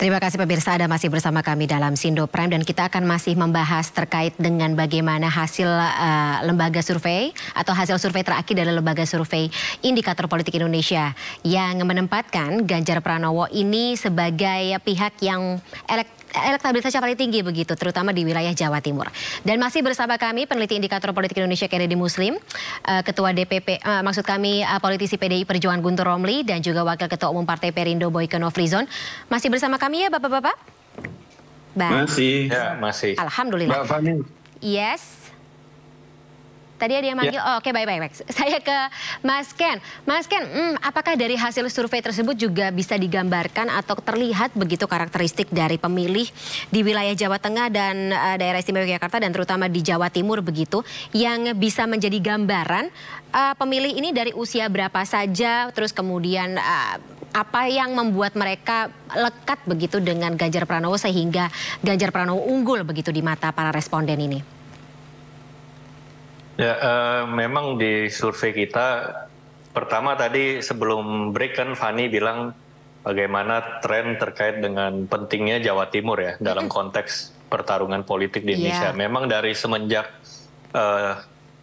Terima kasih pemirsa, Anda masih bersama kami dalam Sindo Prime dan kita akan masih membahas terkait dengan bagaimana hasil lembaga survei atau hasil survei terakhir dari lembaga survei Indikator Politik Indonesia yang menempatkan Ganjar Pranowo ini sebagai pihak yang elektabilitasnya paling tinggi begitu, terutama di wilayah Jawa Timur. Dan masih bersama kami peneliti Indikator Politik Indonesia Kennedy Muslim, Ketua DPP, maksud kami politisi PDI Perjuangan Guntur Romli dan juga Wakil Ketua Umum Partai Perindo Boyke Nofrizon. Masih bersama kami ya Bapak-Bapak? Masih. Ya, masih. Alhamdulillah. Mbak Fani. Yes. Tadi ada yang manggil, oh, oke baik. Saya ke Mas Ken. Mas Ken, apakah dari hasil survei tersebut juga bisa digambarkan atau terlihat begitu karakteristik dari pemilih di wilayah Jawa Tengah dan daerah istimewa Yogyakarta dan terutama di Jawa Timur begitu, yang bisa menjadi gambaran pemilih ini dari usia berapa saja, terus kemudian apa yang membuat mereka lekat begitu dengan Ganjar Pranowo sehingga Ganjar Pranowo unggul begitu di mata para responden ini? Ya, memang di survei kita, pertama tadi sebelum break kan Fani bilang bagaimana tren terkait dengan pentingnya Jawa Timur ya dalam konteks pertarungan politik di Indonesia. Memang dari semenjak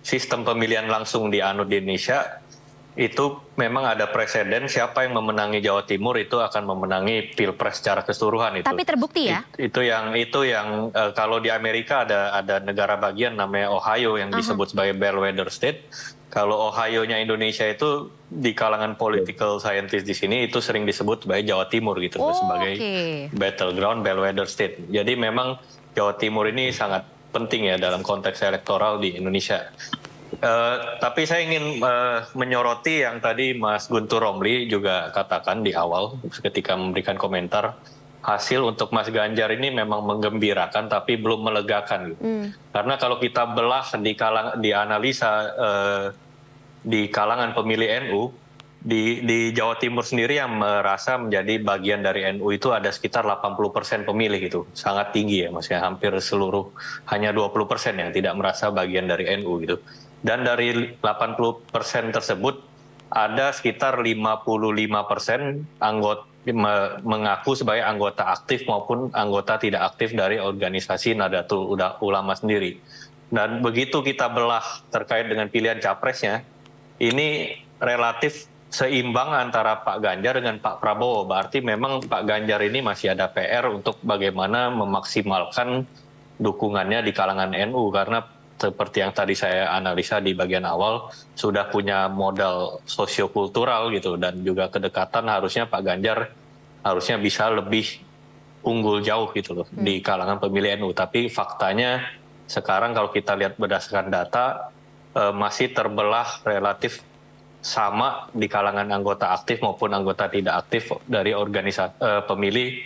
sistem pemilihan langsung dianut di Indonesia, itu memang ada presiden siapa yang memenangi Jawa Timur itu akan memenangi pilpres secara keseluruhan itu. Tapi terbukti ya? Itu yang kalau di Amerika ada negara bagian namanya Ohio yang disebut sebagai bellwether state. Kalau Ohio-nya Indonesia itu di kalangan political scientist di sini itu sering disebut sebagai Jawa Timur gitu, sebagai battleground bellwether state. Jadi memang Jawa Timur ini sangat penting ya dalam konteks elektoral di Indonesia. Tapi saya ingin menyoroti yang tadi Mas Guntur Romli juga katakan di awal ketika memberikan komentar, hasil untuk Mas Ganjar ini memang menggembirakan tapi belum melegakan gitu. Karena kalau kita belah di analisa di kalangan pemilih NU di Jawa Timur sendiri yang merasa menjadi bagian dari NU itu ada sekitar 80% pemilih itu, sangat tinggi ya, maksudnya hampir seluruh, hanya 20% yang tidak merasa bagian dari NU gitu. Dan dari 80% tersebut ada sekitar 55% anggota mengaku sebagai anggota aktif maupun anggota tidak aktif dari organisasi Nahdlatul Ulama sendiri. Dan begitu kita belah terkait dengan pilihan capresnya, ini relatif seimbang antara Pak Ganjar dengan Pak Prabowo. Berarti memang Pak Ganjar ini masih ada PR untuk bagaimana memaksimalkan dukungannya di kalangan NU, karena seperti yang tadi saya analisa di bagian awal, sudah punya modal sosiokultural gitu, dan juga kedekatan harusnya Pak Ganjar harusnya bisa lebih unggul jauh gitu loh di kalangan pemilih NU. Tapi faktanya sekarang kalau kita lihat berdasarkan data, masih terbelah relatif sama di kalangan anggota aktif maupun anggota tidak aktif dari organisasi pemilih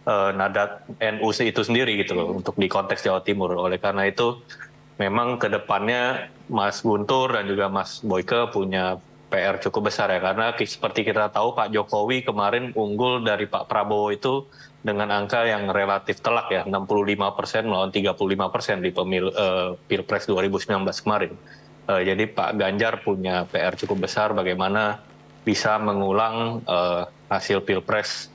Nahdlatul NU itu sendiri gitu loh, untuk di konteks Jawa Timur. Oleh karena itu memang ke depannya Mas Guntur dan juga Mas Boyke punya PR cukup besar ya, karena seperti kita tahu Pak Jokowi kemarin unggul dari Pak Prabowo itu dengan angka yang relatif telak ya, 65% melawan 35% di Pilpres 2019 kemarin. Jadi Pak Ganjar punya PR cukup besar bagaimana bisa mengulang hasil Pilpres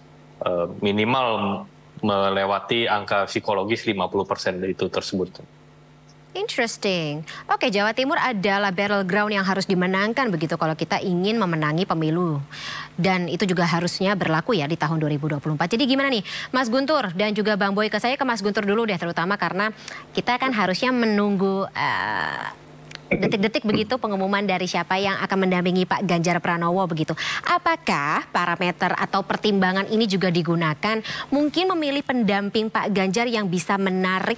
minimal melewati angka psikologis 50% itu tersebut. Interesting. Oke, Jawa Timur adalah battleground yang harus dimenangkan begitu kalau kita ingin memenangi pemilu. Dan itu juga harusnya berlaku ya di tahun 2024. Jadi gimana nih Mas Guntur dan juga Bang Boyke? Saya ke Mas Guntur dulu deh, terutama karena kita kan harusnya menunggu detik-detik begitu pengumuman dari siapa yang akan mendampingi Pak Ganjar Pranowo begitu. Apakah parameter atau pertimbangan ini juga digunakan mungkin memilih pendamping Pak Ganjar yang bisa menarik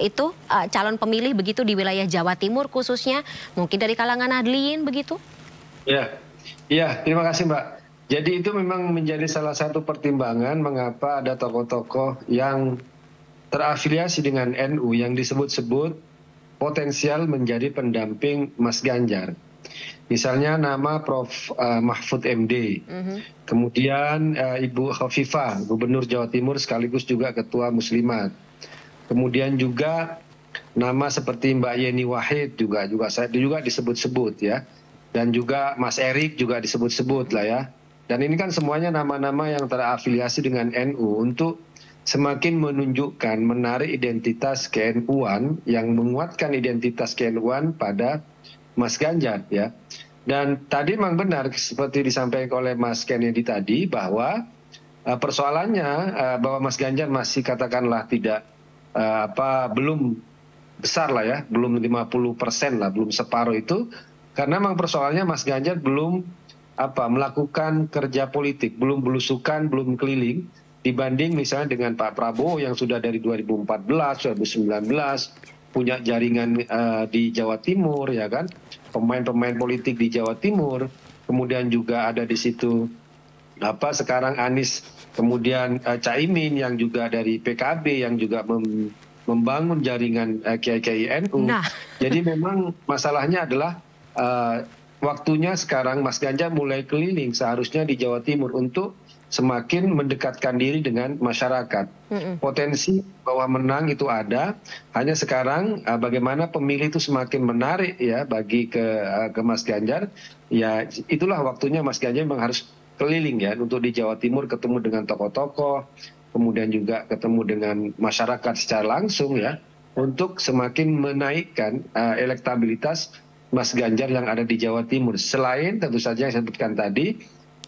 itu calon pemilih begitu di wilayah Jawa Timur khususnya, mungkin dari kalangan Nahdliyin begitu? Ya, terima kasih Mbak. Jadi itu memang menjadi salah satu pertimbangan mengapa ada tokoh-tokoh yang terafiliasi dengan NU yang disebut-sebut potensial menjadi pendamping Mas Ganjar. Misalnya nama Prof. Mahfud MD, kemudian Ibu Khofifah, Gubernur Jawa Timur sekaligus juga Ketua Muslimat. Kemudian juga nama seperti Mbak Yeni Wahid juga disebut-sebut ya, dan juga Mas Erik juga disebut-sebut lah ya. Dan ini kan semuanya nama-nama yang terafiliasi dengan NU untuk semakin menunjukkan, menarik identitas KNU-an yang menguatkan identitas KNU-an pada Mas Ganjar ya. Dan tadi memang benar seperti disampaikan oleh Mas Kennedy tadi bahwa persoalannya bahwa Mas Ganjar masih katakanlah tidak belum besar lah ya, belum 50% lah, belum separuh itu, karena memang persoalannya Mas Ganjar belum melakukan kerja politik, belum belusukan, belum keliling, dibanding misalnya dengan Pak Prabowo yang sudah dari 2014, 2019 punya jaringan di Jawa Timur ya kan, pemain-pemain politik di Jawa Timur, kemudian juga ada di situ sekarang Anies, kemudian Caimin yang juga dari PKB yang juga membangun jaringan kiai-kiai NU. Nah. Jadi memang masalahnya adalah waktunya sekarang Mas Ganjar mulai keliling seharusnya di Jawa Timur untuk semakin mendekatkan diri dengan masyarakat. Potensi bahwa menang itu ada, hanya sekarang bagaimana pemilih itu semakin menarik ya bagi ke Mas Ganjar. Ya itulah waktunya Mas Ganjar memang harus keliling ya untuk di Jawa Timur, ketemu dengan tokoh-tokoh, kemudian juga ketemu dengan masyarakat secara langsung ya, untuk semakin menaikkan elektabilitas Mas Ganjar yang ada di Jawa Timur. Selain tentu saja yang saya sebutkan tadi,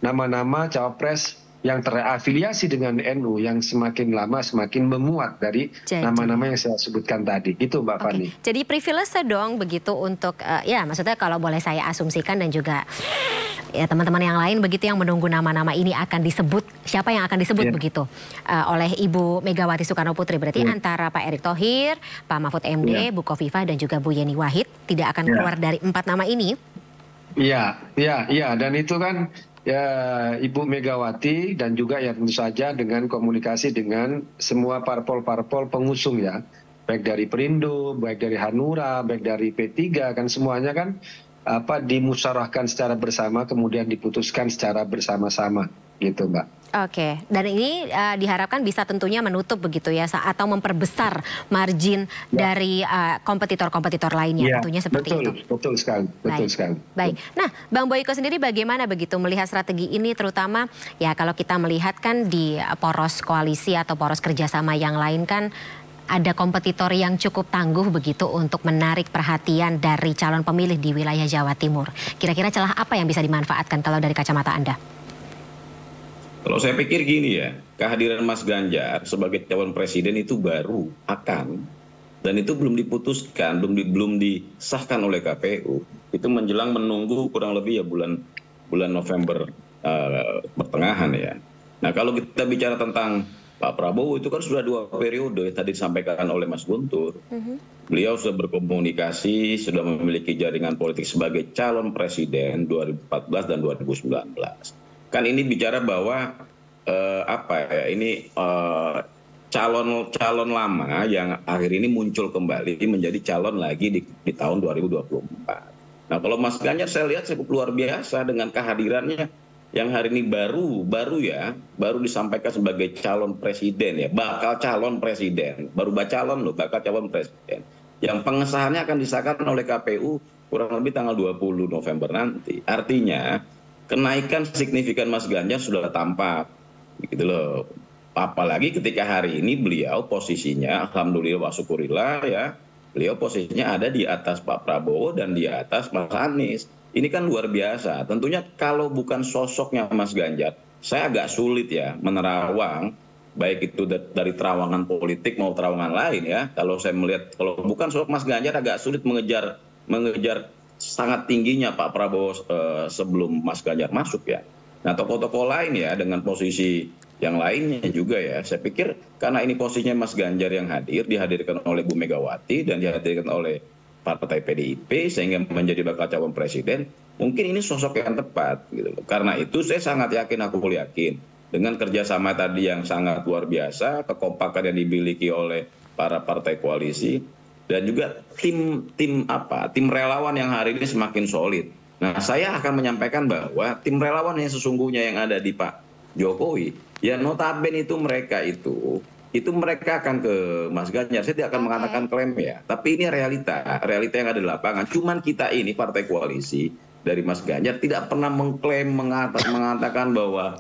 nama-nama cawapres yang terafiliasi dengan NU yang semakin lama semakin menguat dari nama-nama yang saya sebutkan tadi. Itu Mbak Fani. Jadi privilege dong begitu untuk, ya maksudnya kalau boleh saya asumsikan dan juga ya teman-teman yang lain begitu yang menunggu nama-nama ini akan disebut, siapa yang akan disebut begitu oleh Ibu Megawati Soekarno Putri. Berarti antara Pak Erick Thohir, Pak Mahfud MD, Bu Khofifah dan juga Bu Yeni Wahid tidak akan keluar dari 4 nama ini. Iya, dan itu kan ya Ibu Megawati dan juga ya tentu saja dengan komunikasi dengan semua parpol-parpol pengusung ya, baik dari Perindo, baik dari Hanura, baik dari P3, kan semuanya kan dimusyawarahkan secara bersama kemudian diputuskan secara bersama-sama gitu Mbak. Oke, dan ini diharapkan bisa tentunya menutup begitu ya atau memperbesar margin dari kompetitor-kompetitor lainnya tentunya seperti itu. Betul sekali. Baik. Nah, Bang Boyko sendiri bagaimana begitu melihat strategi ini, terutama ya kalau kita melihat kan di poros koalisi atau poros kerjasama yang lain kan ada kompetitor yang cukup tangguh begitu untuk menarik perhatian dari calon pemilih di wilayah Jawa Timur. Kira-kira celah apa yang bisa dimanfaatkan kalau dari kacamata Anda? Kalau saya pikir gini ya, kehadiran Mas Ganjar sebagai calon presiden itu baru akan, dan itu belum diputuskan, belum disahkan oleh KPU. Itu menjelang menunggu kurang lebih ya bulan November pertengahan ya. Nah kalau kita bicara tentang Pak Prabowo itu kan sudah 2 periode tadi disampaikan oleh Mas Guntur. Beliau sudah berkomunikasi, sudah memiliki jaringan politik sebagai calon presiden 2014 dan 2019. Kan ini bicara bahwa calon lama yang akhir ini muncul kembali menjadi calon lagi di tahun 2024. Nah kalau Mas Ganjar saya lihat cukup luar biasa dengan kehadirannya yang hari ini baru disampaikan sebagai calon presiden ya, bakal calon presiden, baru calon loh, bakal calon presiden. Yang pengesahannya akan disahkan oleh KPU kurang lebih tanggal 20 November nanti. Artinya kenaikan signifikan Mas Ganjar sudah tampak, gitu loh. Apalagi ketika hari ini beliau posisinya, alhamdulillah wa syukurillah ya, beliau posisinya ada di atas Pak Prabowo dan di atas Mas Anies. Ini kan luar biasa. Tentunya kalau bukan sosoknya Mas Ganjar, saya agak sulit ya menerawang, baik itu dari terawangan politik maupun terawangan lain ya. Kalau saya melihat, kalau bukan sosok Mas Ganjar agak sulit mengejar sangat tingginya Pak Prabowo sebelum Mas Ganjar masuk ya. Nah tokoh-tokoh lain ya dengan posisi yang lainnya juga ya. Saya pikir karena ini posisinya Mas Ganjar yang dihadirkan oleh Bu Megawati dan dihadirkan oleh Partai PDIP sehingga menjadi bakal calon presiden, mungkin ini sosok yang tepat gitu. Karena itu saya sangat yakin, aku yakin dengan kerjasama tadi yang sangat luar biasa, kekompakan yang dimiliki oleh para partai koalisi dan juga tim relawan yang hari ini semakin solid. Nah saya akan menyampaikan bahwa tim relawan yang sesungguhnya yang ada di Pak Jokowi, ya notabene itu mereka akan ke Mas Ganjar. Saya tidak akan mengatakan klaim ya, tapi ini realita yang ada di lapangan. Cuman kita ini partai koalisi dari Mas Ganjar tidak pernah mengklaim mengatakan bahwa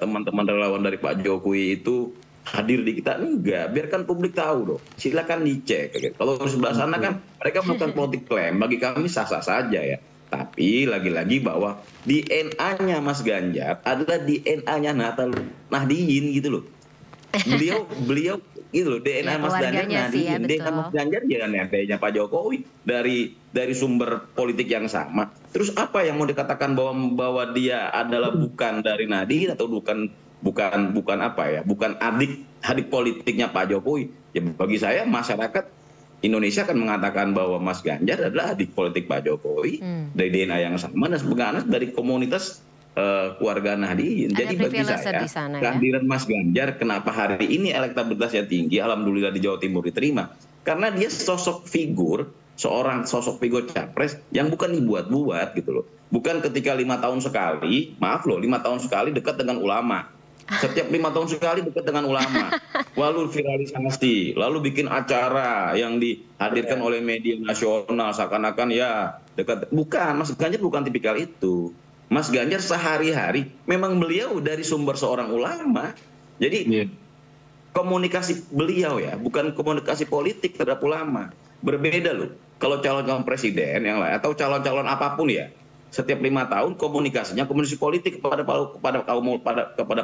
teman-teman relawan dari Pak Jokowi itu hadir di kita. Enggak, biarkan publik tahu dong. Silakan dicek. Kalau di sebelah sana kan mereka melakukan politik klaim, bagi kami sah-sah saja ya. Tapi lagi-lagi bahwa DNA-nya Mas Ganjar adalah DNA-nya Nahdliyin gitu loh. Beliau gitu loh, DNA Mas Ganjar Nahdliyin, DNA Mas Ganjar ya DNA Pak Jokowi dari sumber politik yang sama. Terus apa yang mau dikatakan bahwa dia adalah bukan dari Nahdliyin atau bukan apa ya, bukan adik politiknya Pak Jokowi. Ya bagi saya masyarakat Indonesia akan mengatakan bahwa Mas Ganjar adalah adik politik Pak Jokowi dari DNA yang sama dan sebenarnya dari komunitas keluarga Nahdliyin. Jadi bagi saya kehadiran Mas Ganjar kenapa hari ini elektabilitasnya tinggi, alhamdulillah di Jawa Timur diterima, karena dia sosok figur capres yang bukan dibuat-buat gitu loh. Bukan ketika 5 tahun sekali, 5 tahun sekali dekat dengan ulama. Setiap 5 tahun sekali dekat dengan ulama, lalu viralisasi, lalu bikin acara yang dihadirkan oleh media nasional seakan-akan ya dekat. Bukan, Mas Ganjar bukan tipikal itu. Mas Ganjar sehari-hari memang beliau dari sumber seorang ulama. Jadi komunikasi beliau ya bukan komunikasi politik terhadap ulama. Berbeda loh. Kalau calon presiden yang lain atau calon-calon apapun ya, setiap 5 tahun komunikasinya komunikasi politik kepada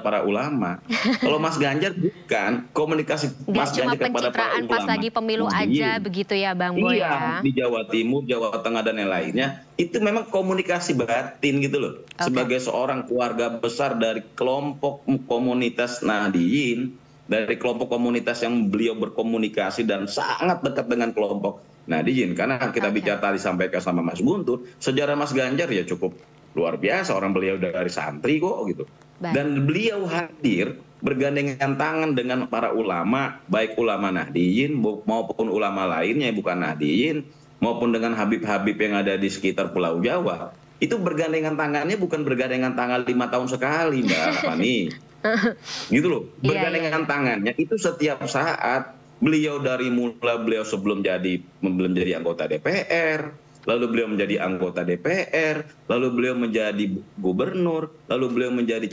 para ulama. Kalau Mas Ganjar bukan komunikasi Mas Ganjar kepada para ulama. Pas lagi pemilu aja begitu ya Bang Boy ya. Di Jawa Timur, Jawa Tengah dan yang lainnya itu memang komunikasi batin gitu loh. Sebagai seorang keluarga besar dari kelompok komunitas Nahdliyin, dari kelompok komunitas yang beliau berkomunikasi dan sangat dekat dengan kelompok Nahdliyin. Karena kita bicara tadi sampaikan sama Mas Guntur, sejarah Mas Ganjar ya cukup luar biasa. Orang beliau dari santri kok gitu. Dan beliau hadir bergandengan tangan dengan para ulama, baik ulama Nahdliyin maupun ulama lainnya bukan Nahdliyin, maupun dengan Habib-Habib yang ada di sekitar Pulau Jawa. Itu bergandengan tangannya bukan bergandengan tangan 5 tahun sekali Mbak Fani. Gitu loh. Bergandengan tangannya itu setiap saat. Beliau dari mula beliau sebelum jadi anggota DPR, lalu beliau menjadi anggota DPR, lalu beliau menjadi gubernur, lalu beliau menjadi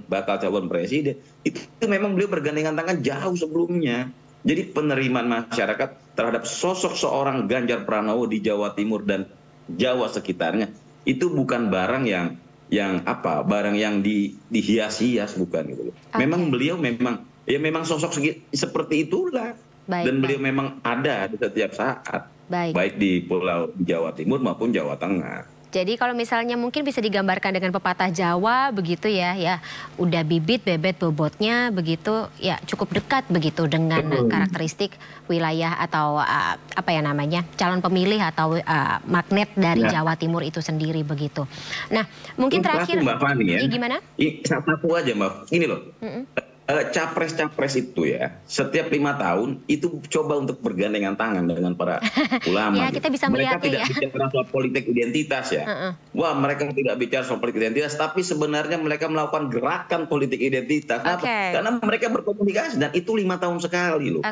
bakal calon presiden. Itu memang beliau bergandengan tangan jauh sebelumnya. Jadi penerimaan masyarakat terhadap sosok seorang Ganjar Pranowo di Jawa Timur dan Jawa sekitarnya itu bukan barang yang barang yang dihias-hias, bukan gitu. Memang beliau memang sosok seperti itulah. Dan beliau memang ada di setiap saat, baik di Pulau Jawa Timur maupun Jawa Tengah. Jadi kalau misalnya mungkin bisa digambarkan dengan pepatah Jawa begitu ya, udah bibit bebet bobotnya begitu, ya cukup dekat begitu dengan karakteristik wilayah atau calon pemilih atau magnet dari Jawa Timur itu sendiri begitu. Nah mungkin terakhir, Mbak Fani ya, gimana? Satu aja Mbak, ini loh. Capres-capres itu ya setiap 5 tahun itu coba untuk bergandengan tangan dengan para ulama. Ya, kita bisa mereka tidak bicara soal politik identitas ya. Wah, mereka tidak bicara soal politik identitas, tapi sebenarnya mereka melakukan gerakan politik identitas. Karena mereka berkomunikasi dan itu 5 tahun sekali loh.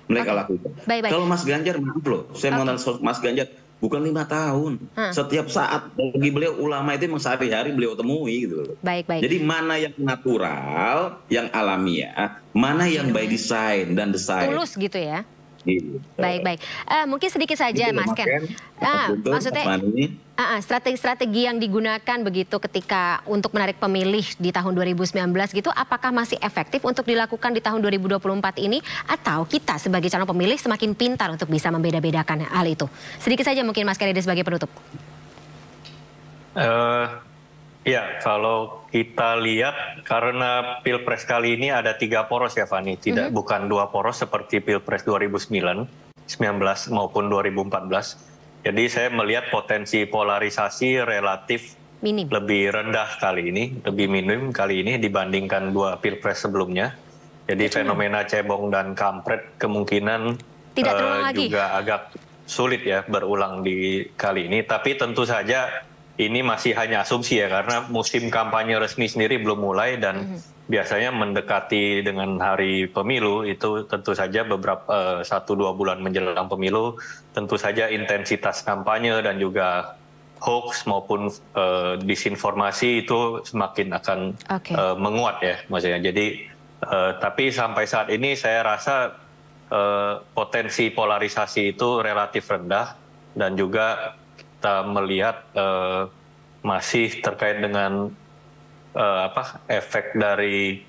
Mereka lakukan. Kalau Mas Ganjar, maaf loh, saya mengenal Mas Ganjar bukan 5 tahun. Setiap saat bagi beliau ulama itu memang sehari-hari beliau temui gitu. Jadi mana yang natural, yang alamiah, mana yang by design dan design. Tulus gitu ya. Baik. Mungkin sedikit saja Mas Ken. Maksudnya strategi yang digunakan begitu ketika untuk menarik pemilih di tahun 2019 gitu, apakah masih efektif untuk dilakukan di tahun 2024 ini, atau kita sebagai calon pemilih semakin pintar untuk bisa membeda-bedakan hal itu? Sedikit saja mungkin Mas Kennedy sebagai penutup. Ya, kalau kita lihat karena Pilpres kali ini ada 3 poros ya Fani, bukan 2 poros seperti Pilpres 2019 maupun 2014. Jadi saya melihat potensi polarisasi relatif lebih rendah kali ini, lebih minim kali ini dibandingkan 2 Pilpres sebelumnya. Jadi fenomena cebong dan kampret kemungkinan juga agak sulit ya berulang di kali ini. Tapi tentu saja ini masih hanya asumsi ya, karena musim kampanye resmi sendiri belum mulai dan biasanya mendekati dengan hari pemilu itu tentu saja beberapa 1-2 bulan menjelang pemilu tentu saja intensitas kampanye dan juga hoax maupun disinformasi itu semakin akan menguat ya, maksudnya. Jadi tapi sampai saat ini saya rasa potensi polarisasi itu relatif rendah, dan juga kita melihat masih terkait dengan efek dari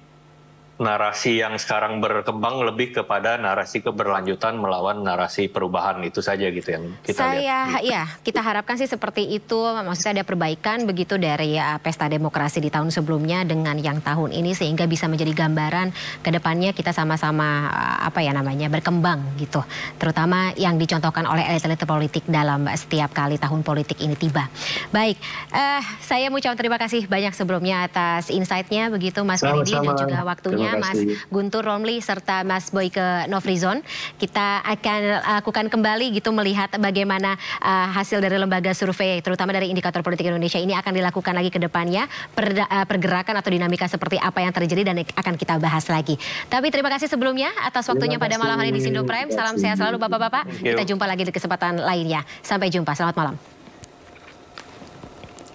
narasi yang sekarang berkembang lebih kepada narasi keberlanjutan melawan narasi perubahan, itu saja gitu yang kita lihat. Ya, kita harapkan sih seperti itu, maksudnya ada perbaikan begitu dari pesta demokrasi di tahun sebelumnya dengan yang tahun ini, sehingga bisa menjadi gambaran ke depannya kita sama-sama berkembang gitu, terutama yang dicontohkan oleh elit-elit politik dalam setiap kali tahun politik ini tiba. Baik, saya mau ucapkan terima kasih banyak sebelumnya atas insight-nya begitu Mas Freddy dan juga waktunya. Mas Guntur Romli serta Mas Boyke Nofrizon. Kita akan lakukan kembali gitu melihat bagaimana hasil dari lembaga survei, terutama dari Indikator Politik Indonesia ini akan dilakukan lagi ke depannya, pergerakan atau dinamika seperti apa yang terjadi, dan akan kita bahas lagi. Tapi terima kasih sebelumnya atas waktunya pada malam hari di Sindo Prime. Salam sehat selalu Bapak-Bapak. Kita jumpa lagi di kesempatan lainnya. Sampai jumpa, selamat malam.